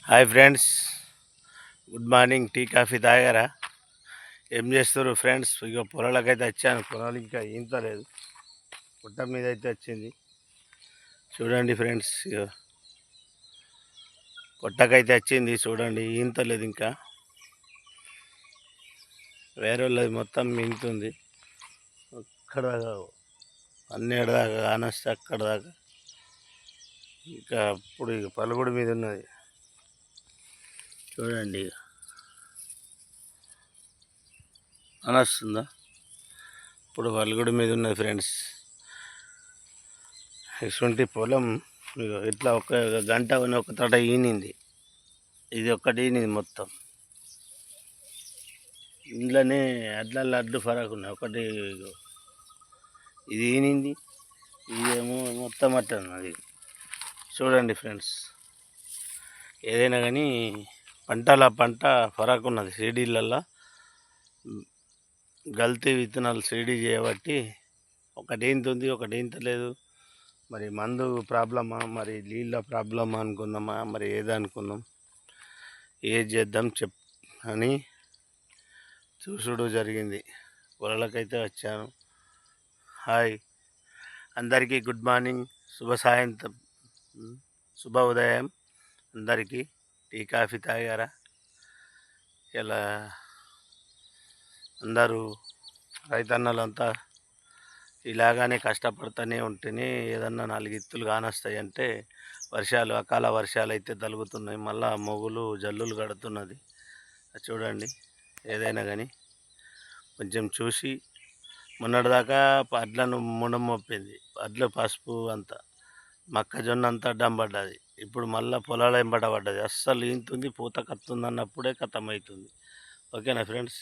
Hi friends, good morning. Tea coffee తాగారా? ఏం చేస్తారు ఫ్రెండ్స్? ఇక పొలాలకైతే వచ్చాను. పొలాలు ఇంకా ఈంతలేదు, పుట్ట మీద అయితే వచ్చింది. చూడండి ఫ్రెండ్స్, ఇక పొట్టకైతే వచ్చింది. చూడండి, ఈంతలేదు ఇంకా. వేరే వాళ్ళది మొత్తం మింగుతుంది. అక్కడ దాకా, అన్నేడు దాకా కానొస్తే అక్కడ దాకా. ఇంకా ఇప్పుడు ఇక పలుగుడి మీద ఉన్నది. చూడండి, ఇక అనొస్తుందా? ఇప్పుడు పలుగుడి మీద ఉన్నది ఫ్రెండ్స్. ఇటువంటి పొలం ఇట్లా ఒక గంట ఒక తోట ఈనింది. ఇది ఒక్కటి ఈనింది మొత్తం. ఇంట్లోనే అడ్లు ఫరాకు ఉన్నాయి. ఒకటి ఇది ఈనింది, ఇదేమో మొత్తం అట్ట ఉన్నది. చూడండి ఫ్రెండ్స్, ఏదైనా కానీ పంట ఫరాకు ఉన్నది. సీడీలల్లో గల్తీ విత్తనాలు సీడీ చేయబట్టి ఒకటి ఈంతుంది, ఒకటి ఈంతలేదు. మరి మందు ప్రాబ్లమా, మరి నీళ్ళ ప్రాబ్లమా అనుకుందామా, మరి ఏదనుకుందాం, ఏది చేద్దాం అని చూసుడు జరిగింది. పొలాలకైతే వచ్చాను. హాయ్ అందరికీ, గుడ్ మార్నింగ్, శుభ సాయంత్రం, శుభ ఉదయం అందరికీ. టీ కాఫీ తాగారా? ఇలా అందరూ రైతన్నలంతా ఇలాగానే కష్టపడుతూనే ఉంటేనే ఏదన్నా 4 ఇత్తులు కానొస్తాయి. అంటే వర్షాలు, అకాల వర్షాలు అయితే తలుగుతున్నాయి. మళ్ళా మొగులు జల్లులు కడుతున్నది. చూడండి, ఏదైనా కానీ కొంచెం చూసి. మొన్నటిదాకా అడ్లను మునమొప్పింది, అడ్లు పసుపు అంతా, మొక్కజొన్న అంతా అడ్డం పడ్డది. ఇప్పుడు మళ్ళీ పొలాలు ఎంబట పడ్డది. అస్సలు ఈంతుంది, పూత కత్తుంది అన్నప్పుడే కథం అవుతుంది. ఓకేనా ఫ్రెండ్స్?